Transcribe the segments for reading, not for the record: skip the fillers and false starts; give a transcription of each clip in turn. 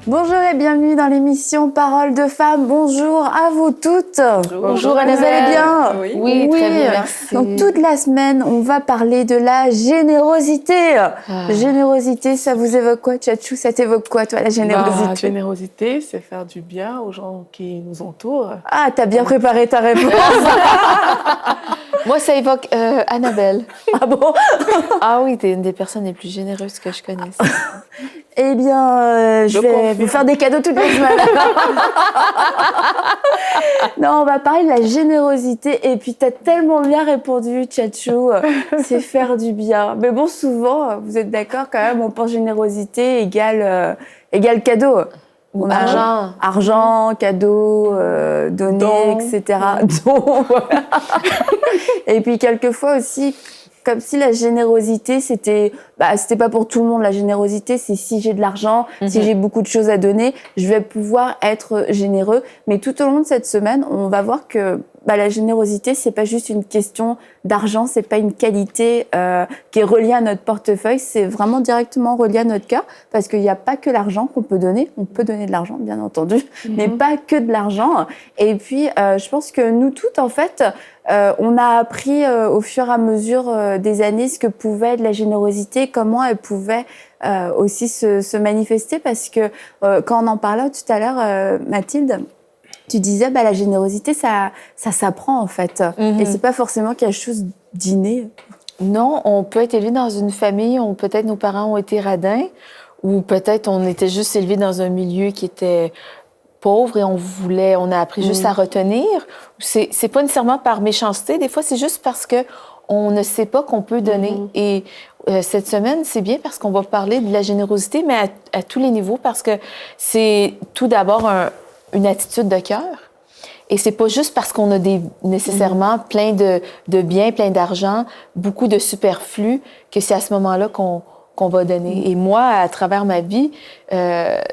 Bonjour et bienvenue dans l'émission Paroles de femmes. Bonjour à vous toutes. Bonjour Annabelle. Vous allez bien? Oui, très bien, merci. Donc toute la semaine, on va parler de la générosité. Générosité, ça vous évoque quoi, Tchatchou? Ça t'évoque quoi, toi, la générosité? La générosité, c'est faire du bien aux gens qui nous entourent. Ah, t'as bien préparé ta réponse. Moi, ça évoque Annabelle. Ah bon? Ah oui, t'es une des personnes les plus généreuses que je connaisse. Eh bien, je vais vous faire des cadeaux toutes les semaines. Non, on va parler de la générosité. Et puis, t'as tellement bien répondu, Tchatchou. C'est faire du bien. Mais bon, souvent, vous êtes d'accord quand même, on pense générosité égale cadeau. Ou argent. Argent, cadeau, donner, Don. etc. Don, voilà. Et puis, quelquefois aussi, comme si la générosité, c'était pas pour tout le monde. La générosité, c'est si j'ai de l'argent, si j'ai beaucoup de choses à donner, je vais pouvoir être généreux. Mais tout au long de cette semaine, on va voir que la générosité, c'est pas juste une question d'argent, c'est pas une qualité qui est reliée à notre portefeuille, c'est vraiment directement relié à notre cœur, parce qu'il n'y a pas que l'argent qu'on peut donner. On peut donner de l'argent, bien entendu, mais pas que de l'argent. Et puis, je pense que nous toutes, en fait, on a appris au fur et à mesure des années ce que pouvait être la générosité, comment elle pouvait aussi se manifester, parce que quand on en parlait tout à l'heure, Mathilde, tu disais la générosité, ça s'apprend en fait, et c'est pas forcément quelque chose d'inné. Non, on peut être élevé dans une famille où peut-être nos parents ont été radins, ou peut-être on était juste élevé dans un milieu qui était pauvre et on a appris juste à retenir. C'est pas nécessairement par méchanceté, des fois c'est juste parce que on ne sait pas qu'on peut donner. Et cette semaine, c'est bien parce qu'on va parler de la générosité, mais à tous les niveaux, parce que c'est tout d'abord une attitude de cœur. Et c'est pas juste parce qu'on a nécessairement plein de biens, plein d'argent, beaucoup de superflu, que c'est à ce moment-là qu'on va donner. Et moi, à travers ma vie,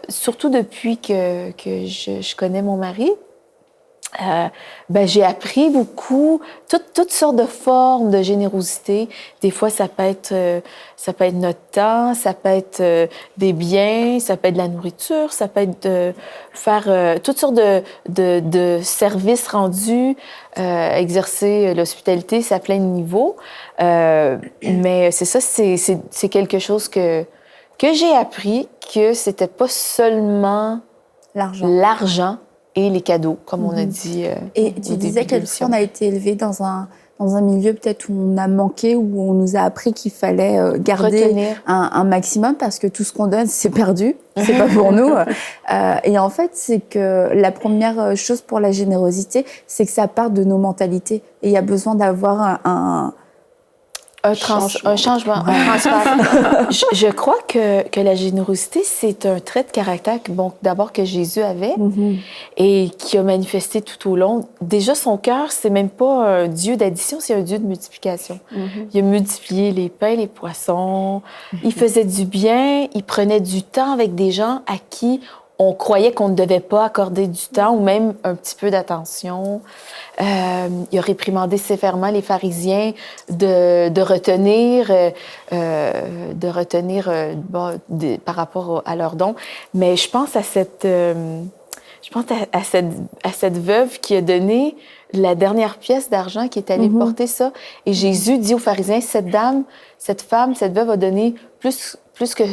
surtout depuis que je connais mon mari, j'ai appris beaucoup, toutes sortes de formes de générosité. Des fois, ça peut être notre temps, ça peut être des biens, ça peut être de la nourriture, ça peut être faire toutes sortes de services rendus, exercer l'hospitalité, c'est à plein de niveaux. Mais c'est ça, c'est quelque chose que j'ai appris, que c'était pas seulement l'argent et les cadeaux, comme on a dit. Et tu disais quelquefois on a été élevé dans un milieu peut-être où on a manqué, où on nous a appris qu'il fallait garder un maximum, parce que tout ce qu'on donne, c'est perdu, c'est pas pour nous. Et en fait, c'est que la première chose pour la générosité, c'est que ça part de nos mentalités. Et il y a besoin d'avoir un changement, un transfert. Je crois que la générosité, c'est un trait de caractère d'abord que Jésus avait et qui a manifesté tout au long. Déjà, son cœur, c'est même pas un Dieu d'addition, c'est un Dieu de multiplication. Il a multiplié les pains, les poissons. Il faisait du bien, il prenait du temps avec des gens à qui on croyait qu'on ne devait pas accorder du temps ou même un petit peu d'attention. Il a réprimandé sévèrement les pharisiens de retenir par rapport à leurs dons. Mais je pense à cette veuve qui a donné la dernière pièce d'argent, qui est allée porter ça. Et Jésus dit aux pharisiens, cette veuve a donné plus que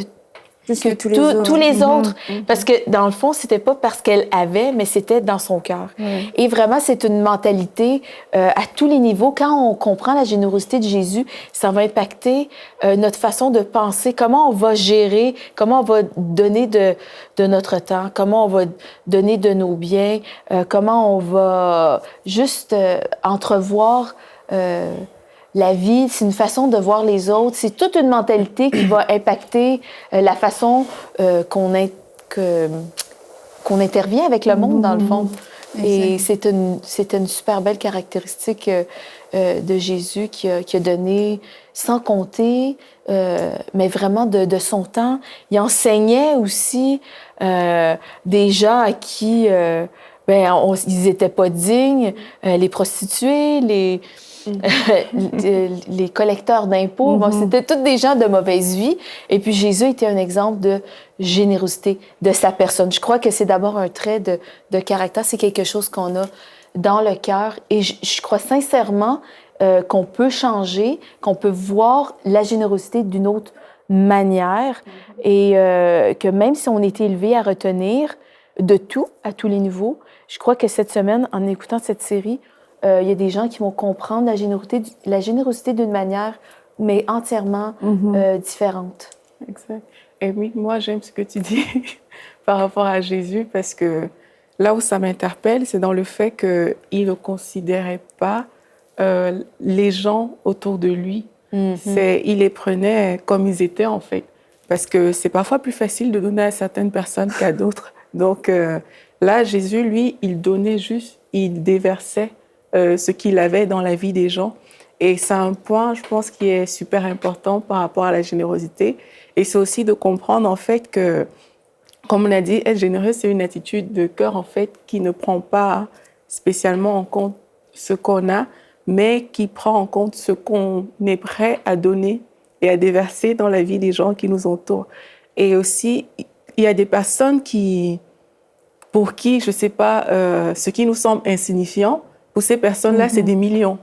tous les autres. Parce que, dans le fond, c'était pas parce qu'elle avait, mais c'était dans son cœur. Et vraiment, c'est une mentalité à tous les niveaux. Quand on comprend la générosité de Jésus, ça va impacter notre façon de penser, comment on va gérer, comment on va donner de notre temps, comment on va donner de nos biens, comment on va juste entrevoir la vie. C'est une façon de voir les autres. C'est toute une mentalité qui va impacter la façon qu'on intervient avec le monde, dans le fond. Et c'est une super belle caractéristique de Jésus qui a donné sans compter, mais vraiment de son temps. Il enseignait aussi des gens à qui ils n'étaient pas dignes, les prostituées, les collecteurs d'impôts. Bon, c'était tous des gens de mauvaise vie. Et puis Jésus était un exemple de générosité de sa personne. Je crois que c'est d'abord un trait de caractère. C'est quelque chose qu'on a dans le cœur. Et je crois sincèrement qu'on peut changer, qu'on peut voir la générosité d'une autre manière et que même si on est élevé à retenir de tout, à tous les niveaux, je crois que cette semaine, en écoutant cette série, il y a des gens qui vont comprendre la générosité d'une manière, mais entièrement différente. Exact. Et oui, moi, j'aime ce que tu dis par rapport à Jésus, parce que là où ça m'interpelle, c'est dans le fait qu'il ne considérait pas les gens autour de lui. Il les prenait comme ils étaient, en fait. Parce que c'est parfois plus facile de donner à certaines personnes qu'à d'autres. Donc là, Jésus, lui, il donnait juste, il déversait ce qu'il avait dans la vie des gens. Et c'est un point, je pense, qui est super important par rapport à la générosité. Et c'est aussi de comprendre, en fait, que, comme on a dit, être généreux, c'est une attitude de cœur, en fait, qui ne prend pas spécialement en compte ce qu'on a, mais qui prend en compte ce qu'on est prêt à donner et à déverser dans la vie des gens qui nous entourent. Et aussi, il y a des personnes pour qui, je ne sais pas, ce qui nous semble insignifiant, pour ces personnes-là, c'est des millions.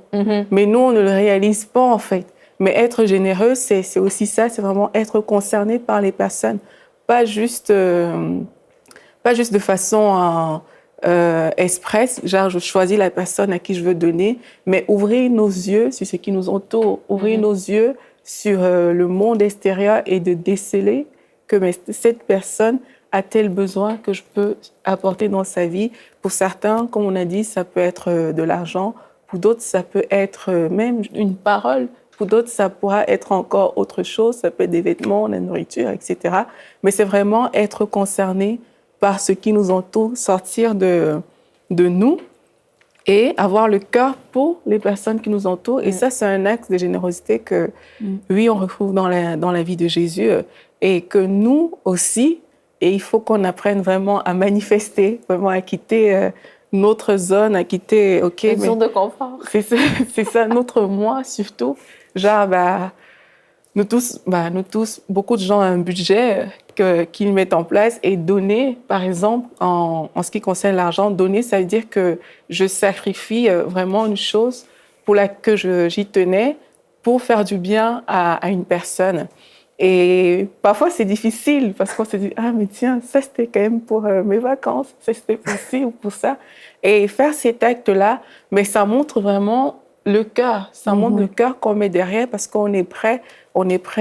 Mais nous, on ne le réalise pas, en fait. Mais être généreux, c'est aussi ça, c'est vraiment être concerné par les personnes. Pas juste de façon express, genre je choisis la personne à qui je veux donner, mais ouvrir nos yeux sur ce qui nous entoure, ouvrir nos yeux sur le monde extérieur et de déceler que cette personne a tel besoin que je peux apporter dans sa vie. Pour certains, comme on a dit, ça peut être de l'argent. Pour d'autres, ça peut être même une parole. Pour d'autres, ça pourra être encore autre chose. Ça peut être des vêtements, la nourriture, etc. Mais c'est vraiment être concerné par ce qui nous entoure, sortir de nous et avoir le cœur pour les personnes qui nous entourent. Et ça, c'est un axe de générosité que, oui, on retrouve dans la vie de Jésus et que nous aussi, et il faut qu'on apprenne vraiment à manifester, vraiment à quitter notre zone, à quitter... Une zone de confort. C'est ça, notre moi surtout. Genre, nous tous, beaucoup de gens ont un budget qu'ils mettent en place et donner, par exemple, en ce qui concerne l'argent, donner, ça veut dire que je sacrifie vraiment une chose pour que j'y tenais pour faire du bien à une personne. Et parfois, c'est difficile parce qu'on se dit « Ah, mais tiens, ça, c'était quand même pour mes vacances, ça, c'était pour ci ou pour ça. » Et faire cet acte-là, mais ça montre vraiment le cœur. Ça montre le cœur qu'on met derrière parce qu'on est prêt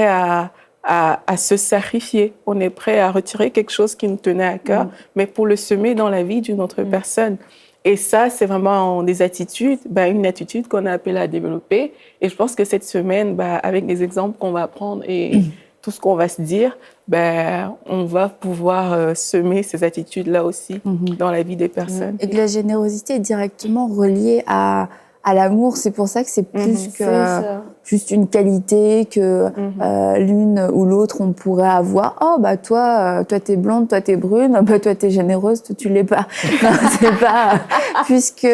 à se sacrifier. On est prêt à retirer quelque chose qui nous tenait à cœur, mais pour le semer dans la vie d'une autre personne. Et ça, c'est vraiment des attitudes, une attitude qu'on a appelée à développer. Et je pense que cette semaine, avec les exemples qu'on va prendre et tout ce qu'on va se dire, on va pouvoir semer ces attitudes-là aussi dans la vie des personnes. Et que la générosité est directement reliée à l'amour. C'est pour ça que c'est plus que juste une qualité que l'une ou l'autre on pourrait avoir. Oh, toi, t'es blonde, toi, t'es brune, toi, t'es généreuse, toi, tu l'es pas. Non, c'est pas... Puisque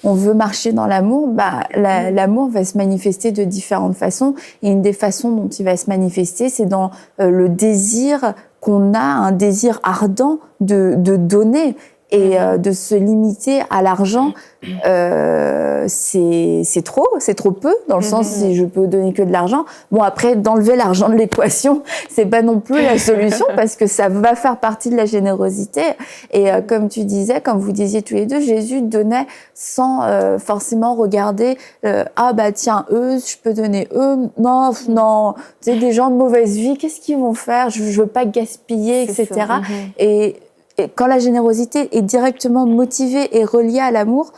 on veut marcher dans l'amour, l'amour va se manifester de différentes façons. Et une des façons dont il va se manifester, c'est dans le désir qu'on a, un désir ardent de donner. Et de se limiter à l'argent, c'est trop peu, dans le sens si je peux donner que de l'argent. Bon, après, d'enlever l'argent de l'équation, c'est pas non plus la solution parce que ça va faire partie de la générosité. Et comme tu disais, comme vous disiez tous les deux, Jésus donnait sans forcément regarder tiens, eux, je peux donner eux. Non, c'est des gens de mauvaise vie, qu'est-ce qu'ils vont faire? Je veux pas gaspiller, etc. Et quand la générosité est directement motivée et reliée à l'amour,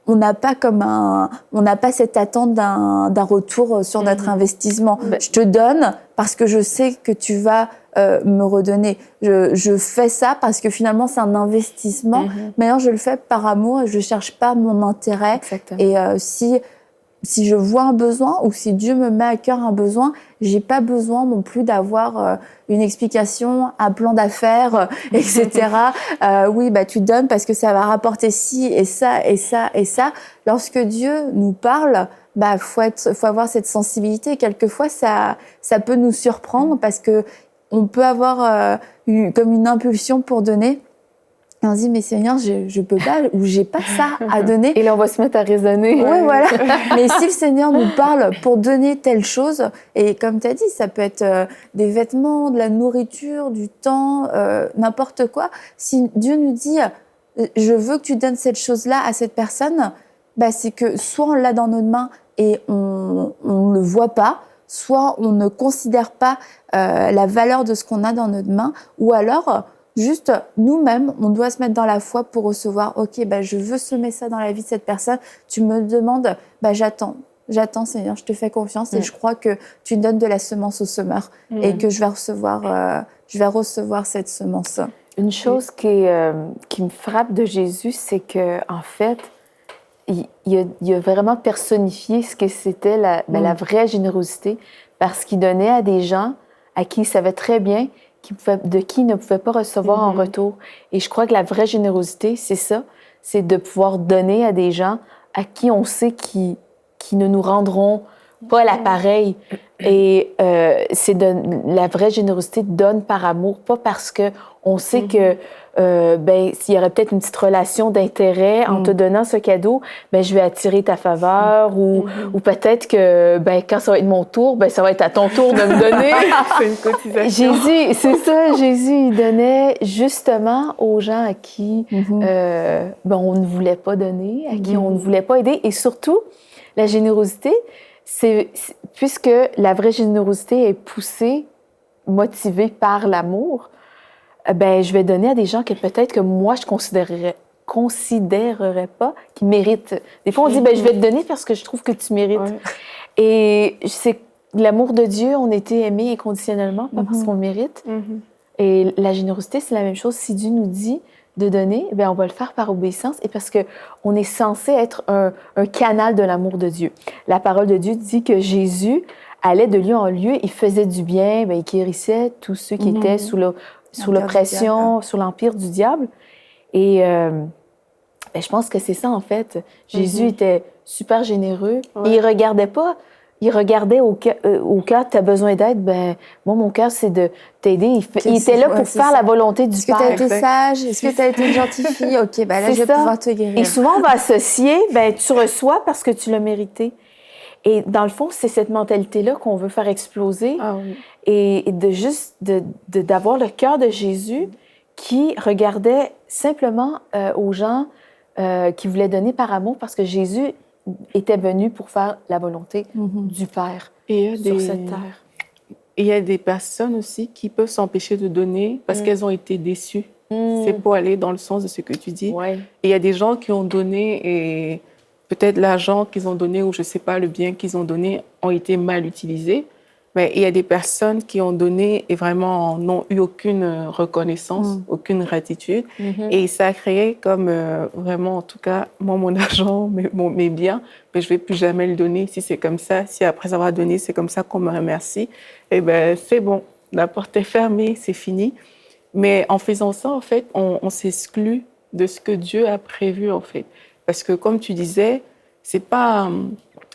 on n'a pas cette attente d'un retour sur notre investissement. Je te donne parce que je sais que tu vas me redonner. Je fais ça parce que finalement c'est un investissement. Maintenant je le fais par amour et je cherche pas mon intérêt. Exactement. Et si si je vois un besoin ou si Dieu me met à cœur un besoin, j'ai pas besoin non plus d'avoir une explication, un plan d'affaires, etc. Oui, bah tu donnes parce que ça va rapporter ci et ça et ça et ça. Lorsque Dieu nous parle, bah faut avoir cette sensibilité. Quelquefois, ça peut nous surprendre parce que on peut avoir comme une impulsion pour donner. Et on se dit, mais Seigneur, je peux pas, ou j'ai pas ça à donner. Et là, on va se mettre à raisonner. Ouais, voilà. Mais si le Seigneur nous parle pour donner telle chose, et comme tu as dit, ça peut être des vêtements, de la nourriture, du temps, n'importe quoi. Si Dieu nous dit, je veux que tu donnes cette chose-là à cette personne, bah, c'est que soit on l'a dans nos mains et on ne le voit pas, soit on ne considère pas la valeur de ce qu'on a dans notre main, ou alors... Juste, nous-mêmes, on doit se mettre dans la foi pour recevoir, ok, bah, je veux semer ça dans la vie de cette personne. Tu me demandes, bah, j'attends, Seigneur, je te fais confiance et je crois que tu donnes de la semence au semeur et que je vais recevoir cette semence. Une chose qui me frappe de Jésus, c'est que en fait, il a vraiment personnifié ce que c'était la vraie générosité parce qu'il donnait à des gens à qui il savait très bien de qui il ne pouvait pas recevoir en retour. Et je crois que la vraie générosité, c'est ça, c'est de pouvoir donner à des gens à qui on sait qui ne nous rendront pas l'appareil. Et la vraie générosité donne par amour, pas parce que on sait que s'il y aurait peut-être une petite relation d'intérêt en te donnant ce cadeau, je vais attirer ta faveur ou peut-être que quand ça va être mon tour, ça va être à ton tour de me donner. C'est une cotisation. Jésus, c'est ça, Jésus, il donnait justement aux gens à qui on ne voulait pas donner, à qui on ne voulait pas aider. Et surtout, la générosité, puisque la vraie générosité est poussée, motivée par l'amour, je vais donner à des gens que peut-être que moi, je considérerais pas qui méritent. Des fois, on dit, je vais te donner parce que je trouve que tu mérites. Ouais. Et c'est l'amour de Dieu, on a été aimés inconditionnellement, pas parce qu'on le mérite. Et la générosité, c'est la même chose. Si Dieu nous dit de donner, on va le faire par obéissance et parce qu'on est censé être un canal de l'amour de Dieu. La parole de Dieu dit que Jésus allait de lieu en lieu, il faisait du bien, il guérissait tous ceux qui étaient sous l'oppression, sous l'empire du diable. Et je pense que c'est ça, en fait. Jésus était super généreux et il regardait pas. Il regardait au cœur, tu as besoin d'aide, moi, mon cœur, c'est de t'aider. Il était là pour faire la volonté du Père. Est-ce que tu as été sage? Est-ce que tu as été une gentille fille? OK, là, je vais pouvoir te guérir. Et souvent, on va associer, tu reçois parce que tu l'as mérité. Et dans le fond, c'est cette mentalité-là qu'on veut faire exploser. Ah oui. Et d'avoir le cœur de Jésus qui regardait simplement aux gens qui voulaient donner par amour parce que Jésus était venu pour faire la volonté du Père sur cette terre. Et il y a des personnes aussi qui peuvent s'empêcher de donner parce qu'elles ont été déçues. C'est pour aller dans le sens de ce que tu dis. Ouais. Et il y a des gens qui ont donné et peut-être l'argent qu'ils ont donné ou je ne sais pas, le bien qu'ils ont donné ont été mal utilisés. Mais il y a des personnes qui ont donné et vraiment n'ont eu aucune reconnaissance, aucune gratitude. Et ça a créé comme vraiment, en tout cas, moi, mon argent, mes biens, mais je ne vais plus jamais le donner. Si c'est comme ça, si après avoir donné, c'est comme ça qu'on me remercie, c'est bon, la porte est fermée, c'est fini. Mais en faisant ça, en fait, on s'exclut de ce que Dieu a prévu, en fait. Parce que, comme tu disais, c'est pas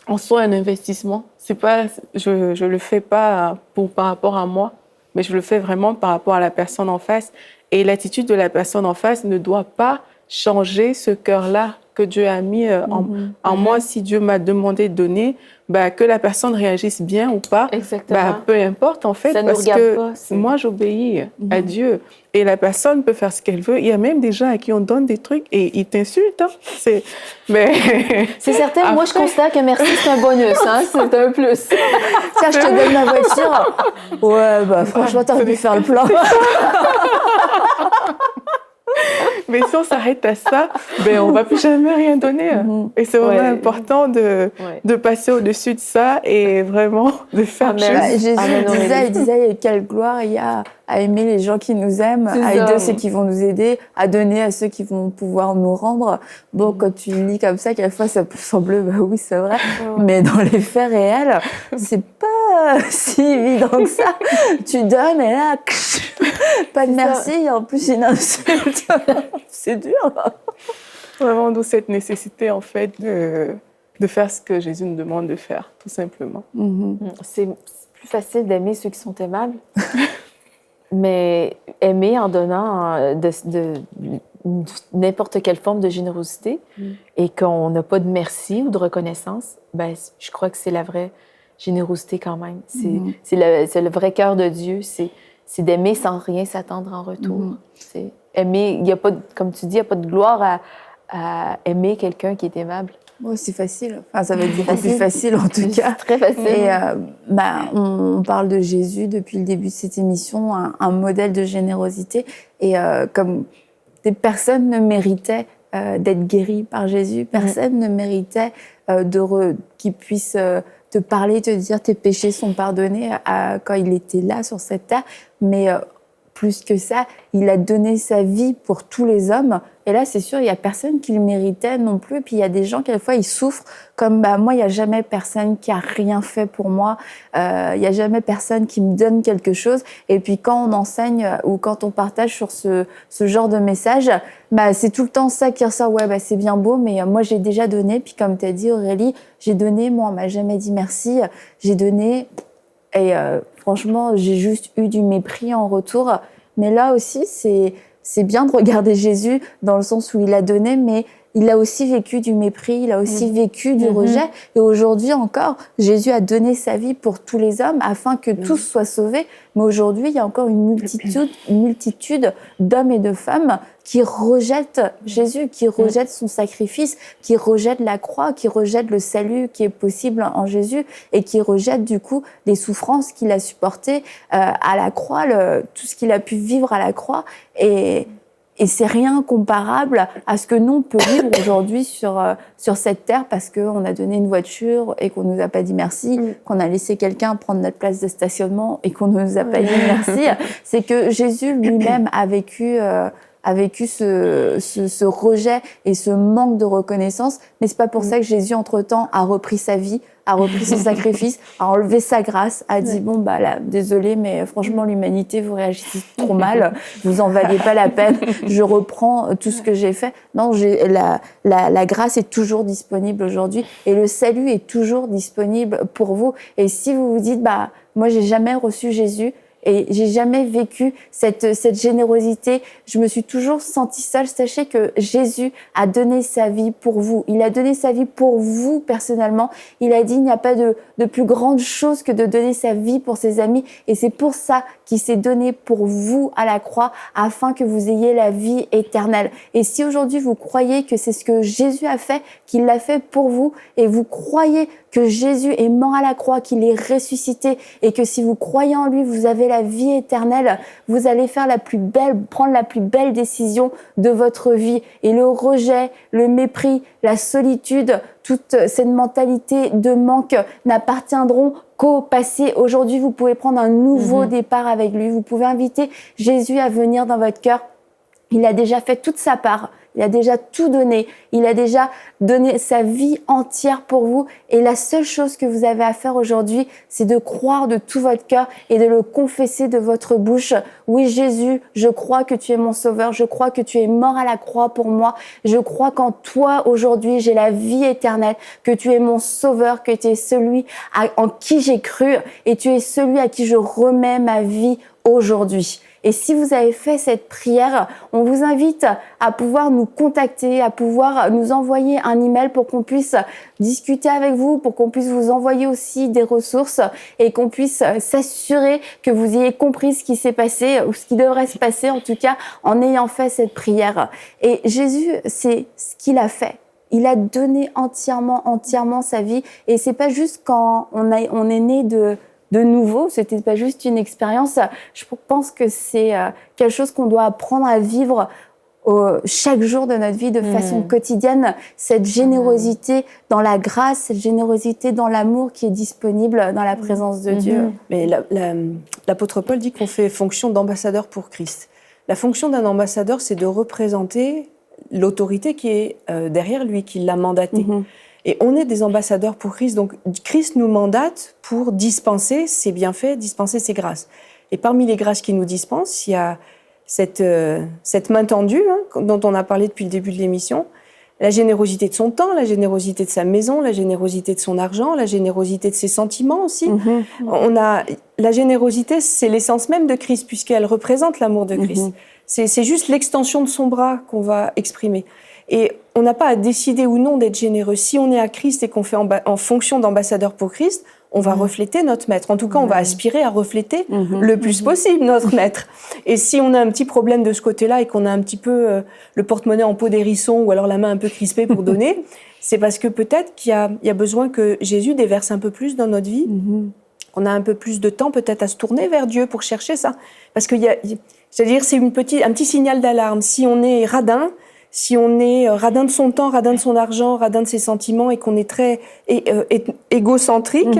en soi un investissement. C'est pas, je le fais pas par rapport à moi, mais je le fais vraiment par rapport à la personne en face. Et l'attitude de la personne en face ne doit pas changer ce cœur-là que Dieu a mis en moi. Si Dieu m'a demandé de donner, que la personne réagisse bien ou pas, peu importe en fait, parce que moi j'obéis à Dieu et la personne peut faire ce qu'elle veut. Il y a même des gens à qui on donne des trucs et ils t'insultent. C'est certain. Après... Moi je considère que merci c'est un bonus, c'est un plus. Tiens, je te donne ma voiture. Ouais, franchement t'aurais pu faire le plan. Mais si on s'arrête à ça, on ne va plus jamais rien donner. Et c'est vraiment important de passer au-dessus de ça et vraiment de faire Jésus disait quelle gloire il y a à aimer les gens qui nous aiment, à aider ceux qui vont nous aider, à donner à ceux qui vont pouvoir nous rendre. Bon, quand tu le lis comme ça, quelquefois ça peut sembler, bah oui, c'est vrai, mais dans les faits réels, c'est pas si évident que ça. Tu donnes et là, pas de merci, en plus une insulte. C'est dur. Vraiment, d'où cette nécessité, en fait, de faire ce que Jésus nous demande de faire, tout simplement. C'est plus facile d'aimer ceux qui sont aimables, mais aimer en donnant de n'importe quelle forme de générosité et qu'on n'a pas de merci ou de reconnaissance, ben, je crois que c'est la vraie générosité quand même. C'est le vrai cœur de Dieu, c'est d'aimer sans rien s'attendre en retour. C'est aimer, il y a pas, comme tu dis, il n'y a pas de gloire à aimer quelqu'un qui est aimable. Oui, c'est facile. Enfin, ça va être beaucoup plus facile en tout cas. Très facile. Et on parle de Jésus depuis le début de cette émission, un modèle de générosité. Et comme des personnes ne méritaient d'être guéries par Jésus, personne ne méritait qu'il puisse te parler, te dire tes péchés sont pardonnés quand il était là sur cette terre. Mais plus que ça, il a donné sa vie pour tous les hommes. Et là, c'est sûr, il n'y a personne qui le méritait non plus. Et puis, il y a des gens, quelquefois, ils souffrent comme moi, il n'y a jamais personne qui a rien fait pour moi. Il n'y a jamais personne qui me donne quelque chose. Et puis, quand on enseigne ou quand on partage sur ce genre de message, c'est tout le temps ça qui ressort. Ouais, c'est bien beau, mais moi, j'ai déjà donné. Puis, comme tu as dit, Aurélie, j'ai donné. Moi, on m'a jamais dit merci. J'ai donné. Et franchement, j'ai juste eu du mépris en retour. Mais là aussi, c'est bien de regarder Jésus dans le sens où il a donné, mais il a aussi vécu du mépris, il a aussi vécu du rejet. Et aujourd'hui encore, Jésus a donné sa vie pour tous les hommes afin que tous soient sauvés. Mais aujourd'hui, il y a encore une multitude d'hommes et de femmes qui rejettent Jésus, qui rejettent son sacrifice, qui rejettent la croix, qui rejettent le salut qui est possible en Jésus et qui rejettent du coup les souffrances qu'il a supportées à la croix, tout ce qu'il a pu vivre à la croix. Et c'est rien comparable à ce que nous, on peut vivre aujourd'hui sur cette terre parce qu'on a donné une voiture et qu'on nous a pas dit merci, qu'on a laissé quelqu'un prendre notre place de stationnement et qu'on ne nous a pas dit merci. C'est que Jésus lui-même a vécu ce rejet et ce manque de reconnaissance. Mais c'est pas pour ça que Jésus, entre-temps, a repris sa vie, a repris son sacrifice, a enlevé sa grâce, a dit bon là, désolé, mais franchement l'humanité vous réagissez trop mal, vous en valez pas la peine, je reprends tout ce que j'ai fait. Non, la grâce est toujours disponible aujourd'hui et le salut est toujours disponible pour vous. Et si vous vous dites moi j'ai jamais reçu Jésus, et j'ai jamais vécu cette générosité. Je me suis toujours sentie seule. Sachez que Jésus a donné sa vie pour vous. Il a donné sa vie pour vous personnellement. Il a dit il n'y a pas de plus grande chose que de donner sa vie pour ses amis. Et c'est pour ça qu'il s'est donné pour vous à la croix afin que vous ayez la vie éternelle. Et si aujourd'hui vous croyez que c'est ce que Jésus a fait, qu'il l'a fait pour vous, et vous croyez que Jésus est mort à la croix, qu'il est ressuscité, et que si vous croyez en lui, vous avez la vie éternelle, vous allez prendre la plus belle décision de votre vie. Et le rejet, le mépris, la solitude, toute cette mentalité de manque n'appartiendront qu'au passé. Aujourd'hui, vous pouvez prendre un nouveau départ avec lui. Vous pouvez inviter Jésus à venir dans votre cœur. Il a déjà fait toute sa part. Il a déjà tout donné. Il a déjà donné sa vie entière pour vous. Et la seule chose que vous avez à faire aujourd'hui, c'est de croire de tout votre cœur et de le confesser de votre bouche. Oui, Jésus, je crois que tu es mon sauveur. Je crois que tu es mort à la croix pour moi. Je crois qu'en toi, aujourd'hui, j'ai la vie éternelle, que tu es mon sauveur, que tu es celui en qui j'ai cru et tu es celui à qui je remets ma vie aujourd'hui. Et si vous avez fait cette prière, on vous invite à pouvoir nous contacter, à pouvoir nous envoyer un email pour qu'on puisse discuter avec vous, pour qu'on puisse vous envoyer aussi des ressources et qu'on puisse s'assurer que vous ayez compris ce qui s'est passé ou ce qui devrait se passer en tout cas en ayant fait cette prière. Et Jésus, c'est ce qu'il a fait. Il a donné entièrement sa vie et c'est pas juste quand on est né de nouveau, c'était pas juste une expérience. Je pense que c'est quelque chose qu'on doit apprendre à vivre chaque jour de notre vie, de façon quotidienne, cette générosité dans la grâce, cette générosité dans l'amour qui est disponible dans la présence de Dieu. Mais l'apôtre Paul dit qu'on fait fonction d'ambassadeur pour Christ. La fonction d'un ambassadeur, c'est de représenter l'autorité qui est derrière lui, qui l'a mandaté. Et on est des ambassadeurs pour Christ. Donc Christ nous mandate pour dispenser ses bienfaits, dispenser ses grâces. Et parmi les grâces qu'il nous dispense, il y a cette main tendue, dont on a parlé depuis le début de l'émission, la générosité de son temps, la générosité de sa maison, la générosité de son argent, la générosité de ses sentiments aussi. La générosité, c'est l'essence même de Christ, puisqu'elle représente l'amour de Christ. C'est juste l'extension de son bras qu'on va exprimer. Et on n'a pas à décider ou non d'être généreux. Si on est à Christ et qu'on fait en fonction d'ambassadeur pour Christ, on va refléter notre maître. En tout cas, on va aspirer à refléter le plus possible notre maître. Et si on a un petit problème de ce côté-là et qu'on a un petit peu le porte-monnaie en peau d'hérisson ou alors la main un peu crispée pour donner, c'est parce que peut-être qu'il y a besoin que Jésus déverse un peu plus dans notre vie. On a un peu plus de temps peut-être à se tourner vers Dieu pour chercher ça. Parce que c'est-à-dire c'est un petit signal d'alarme. Si on est radin, si on est radin de son temps, radin de son argent, radin de ses sentiments et qu'on est très égocentrique,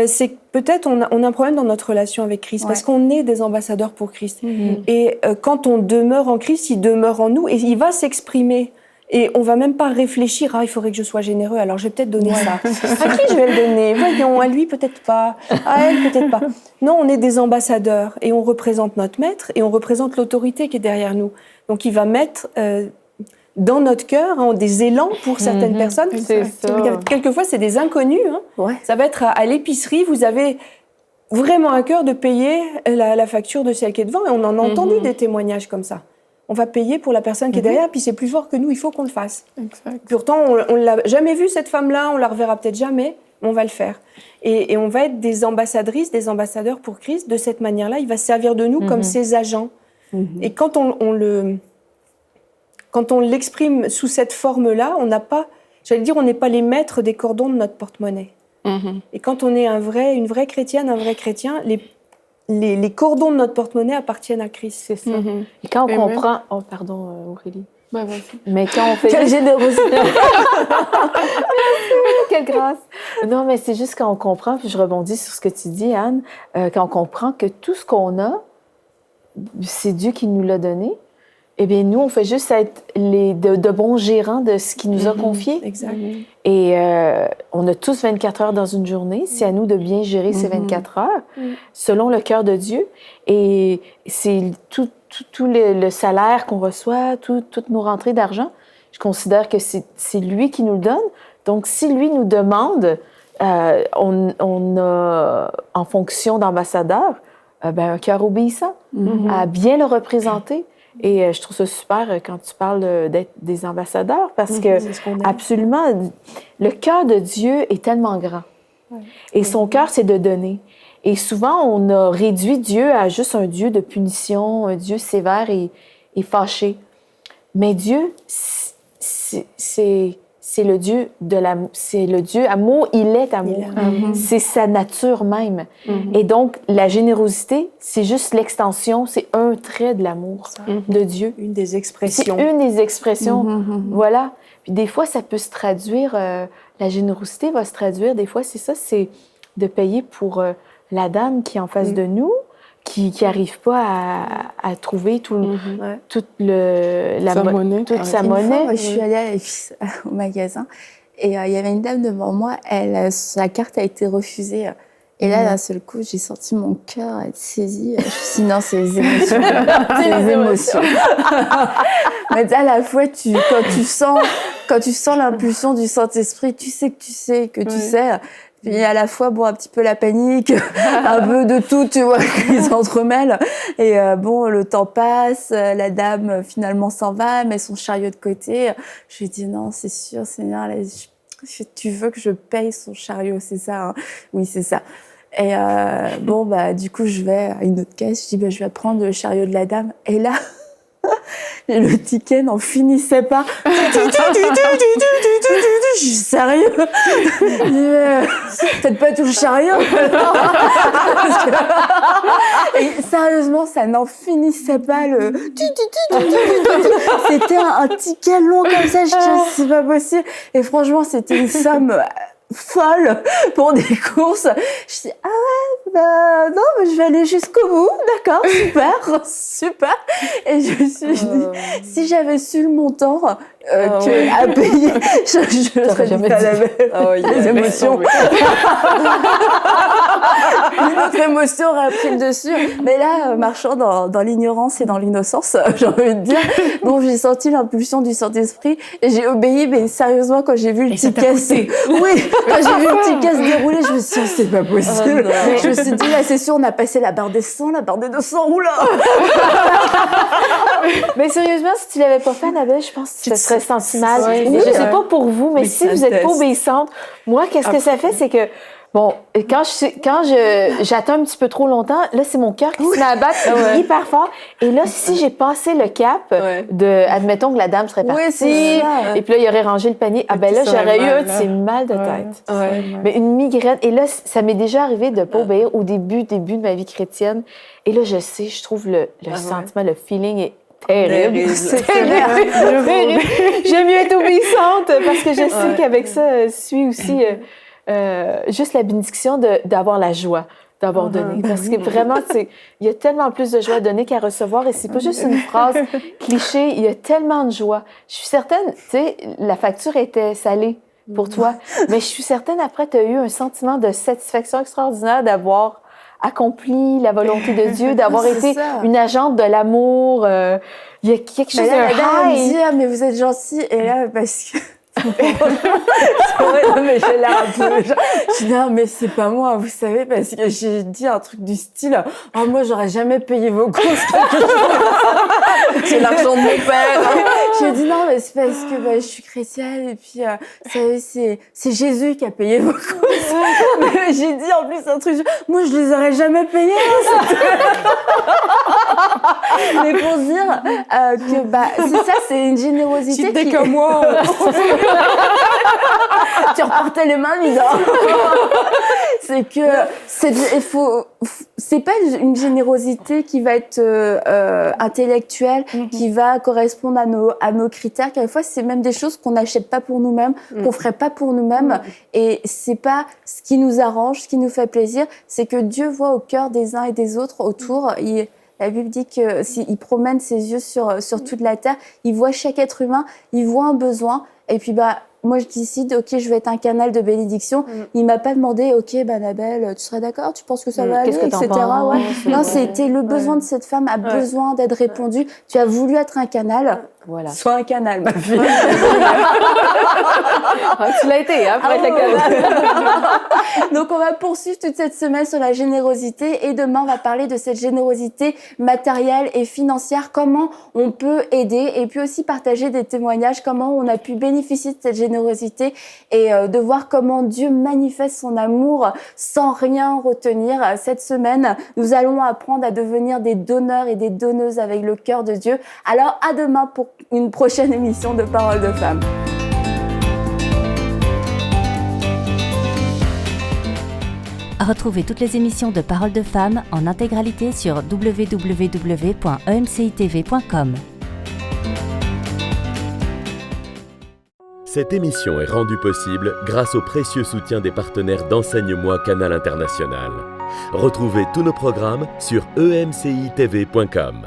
c'est que peut-être on a un problème dans notre relation avec Christ, parce qu'on est des ambassadeurs pour Christ. Et quand on demeure en Christ, il demeure en nous et il va s'exprimer. Et on va même pas réfléchir, il faudrait que je sois généreux, alors je vais peut-être donner ça. À qui je vais le donner? Voyons, à lui peut-être pas, à elle peut-être pas. Non, on est des ambassadeurs et on représente notre maître et on représente l'autorité qui est derrière nous. Donc il va mettre dans notre cœur des élans pour certaines personnes. C'est ça. Quelquefois, c'est des inconnus. Ça va être à l'épicerie, vous avez vraiment à cœur de payer la facture de celle qui est devant, et on en a entendu des témoignages comme ça. On va payer pour la personne qui est derrière, puis c'est plus fort que nous, il faut qu'on le fasse. Exact. Pourtant, on ne l'a jamais vue, cette femme-là, on la reverra peut-être jamais, mais on va le faire. Et on va être des ambassadrices, des ambassadeurs pour Christ. De cette manière-là, il va se servir de nous comme ses agents. Et quand on l'exprime sous cette forme-là, on n'a pas, on n'est pas les maîtres des cordons de notre porte-monnaie. Et quand on est une vraie chrétienne, un vrai chrétien, les cordons de notre porte-monnaie appartiennent à Christ. C'est ça. Et quand on comprend... Oh, pardon, Aurélie. Ben, vas-y. Mais quand on fait... Quelle générosité! Quelle grâce! Non, mais c'est juste quand on comprend, puis je rebondis sur ce que tu dis, Anne, quand on comprend que tout ce qu'on a, c'est Dieu qui nous l'a donné, eh bien, nous, on fait juste être de bons gérants de ce qu'il nous a confié. Exact. Et on a tous 24 heures dans une journée. C'est à nous de bien gérer ces 24 heures selon le cœur de Dieu. Et c'est tout le salaire qu'on reçoit, toutes nos rentrées d'argent, je considère que c'est lui qui nous le donne. Donc, si lui nous demande, on a, en fonction d'ambassadeur, un cœur obéissant, à bien le représenter. Et je trouve ça super quand tu parles d'être des ambassadeurs, parce que absolument, le cœur de Dieu est tellement grand. Et son cœur, c'est de donner. Et souvent, on a réduit Dieu à juste un Dieu de punition, un Dieu sévère et fâché. Mais Dieu, c'est le Dieu de l'amour. C'est le Dieu amour, il est amour. C'est sa nature même. Et donc, la générosité, c'est juste l'extension, c'est un trait de l'amour de Dieu. Une des expressions. C'est une des expressions. Voilà. Puis des fois, ça peut se traduire, la générosité va se traduire, des fois, c'est ça, c'est de payer pour la dame qui est en face de nous, qui n'arrive pas à trouver toute sa monnaie. Une fois, moi, je suis allée au magasin et il y avait une dame devant moi, sa carte a été refusée. Et là, d'un seul coup, j'ai senti mon cœur être saisi. Je me suis dit, non, c'est les émotions. C'est les émotions. Mais à la fois, quand tu sens l'impulsion du Saint-Esprit, tu sais que tu sais. Puis à la fois, un petit peu la panique, un peu de tout, tu vois, qui s'entremêlent. Et le temps passe, la dame finalement s'en va, met son chariot de côté. Je lui dis, non, c'est sûr, Seigneur, tu veux que je paye son chariot, c'est ça, hein? Oui, c'est ça. Et du coup, je vais à une autre caisse, je dis, je vais prendre le chariot de la dame. Et là, le ticket n'en finissait pas. je suis sérieux. Peut-être pas toucher à rien. Et sérieusement, ça n'en finissait pas le. C'était un ticket long comme ça. Je dis, c'est pas possible. Et franchement, c'était une somme folle pour des courses. Je dis, ah ouais, bah non, mais je vais aller jusqu'au bout. D'accord, super. Et je me suis dit, si j'avais su le montant à payer, je serais jamais dit à la même. Les émotions. Une autre émotion aurait pris le dessus. Mais là, marchant dans l'ignorance et dans l'innocence, j'ai envie de dire, bon, j'ai senti l'impulsion du Saint-Esprit et j'ai obéi, mais sérieusement, quand j'ai vu le petit caisse, quand j'ai vu le petit caisse dérouler, je me suis dit, c'est pas possible. Je me suis dit, là, c'est sûr, on a passé la barre des 100, la barre des 200, oula! Mais sérieusement, si tu l'avais pas fait, Annabelle, je pense que tu te serais senti mal. Oui, je sais pas pour vous, mais si vous êtes pas obéissante, moi, qu'est-ce que ça fait, c'est que bon, quand j'attends un petit peu trop longtemps, là, c'est mon cœur qui se met à battre hyper fort. Et là, si j'ai passé le cap de, admettons que la dame serait partie, et puis là, il aurait rangé le panier, ah ben là, j'aurais eu un de ces mal de tête. Mais une migraine. Et là, ça m'est déjà arrivé de pas obéir au début de ma vie chrétienne. Et là, je trouve le sentiment, le feeling est terrible. C'est terrible. J'aime mieux être obéissante parce que je sais qu'avec ça suit aussi juste la bénédiction d'avoir la joie d'avoir donné. Parce que vraiment, il y a tellement plus de joie à donner qu'à recevoir. Et c'est pas juste une phrase cliché, il y a tellement de joie. Je suis certaine, tu sais, la facture était salée pour toi, mais je suis certaine, après, tu as eu un sentiment de satisfaction extraordinaire d'avoir accompli la volonté de Dieu, d'avoir été une agente de l'amour. Il y a quelque chose de la dame me dit, ah, mais vous êtes gentil. Et là, parce que... c'est vrai, non, mais j'ai l'air un peu... Je dis, non, mais c'est pas moi, vous savez, parce que j'ai dit un truc du style, oh, moi, j'aurais jamais payé vos courses. C'est l'argent de mon père. J'ai dit, non, mais c'est parce que je suis chrétienne, et puis, vous savez, c'est Jésus qui a payé vos courses. Mais j'ai dit, en plus, un truc, moi, je les aurais jamais payés. Mais pour dire que, c'est ça, c'est une générosité. Si t'es comme moi. Tu repartais les mains vides. C'est que c'est pas une générosité qui va être intellectuelle, qui va correspondre à nos critères. Quelquefois, c'est même des choses qu'on n'achète pas pour nous-mêmes, qu'on ferait pas pour nous-mêmes. Et c'est pas ce qui nous arrange, ce qui nous fait plaisir. C'est que Dieu voit au cœur des uns et des autres autour. La Bible dit que s'il promène ses yeux sur toute la terre, il voit chaque être humain, il voit un besoin. Et puis, moi, je décide, OK, je vais être un canal de bénédiction. Il m'a pas demandé, OK, Annabelle, tu serais d'accord? Tu penses que ça va aller, etc. Non, c'était le besoin de cette femme a besoin d'être répondu. Tu as voulu être un canal. Voilà. Sois un canal, ma fille. Tu l'as été, hein, pour être un canal. Donc, on va poursuivre toute cette semaine sur la générosité et demain, on va parler de cette générosité matérielle et financière, comment on peut aider et puis aussi partager des témoignages, comment on a pu bénéficier de cette générosité et de voir comment Dieu manifeste son amour sans rien retenir. Cette semaine, nous allons apprendre à devenir des donneurs et des donneuses avec le cœur de Dieu. Alors, à demain pour une prochaine émission de Paroles de Femmes. Retrouvez toutes les émissions de Paroles de Femmes en intégralité sur www.emcitv.com. Cette émission est rendue possible grâce au précieux soutien des partenaires d'Enseigne-moi Canal International. Retrouvez tous nos programmes sur emcitv.com.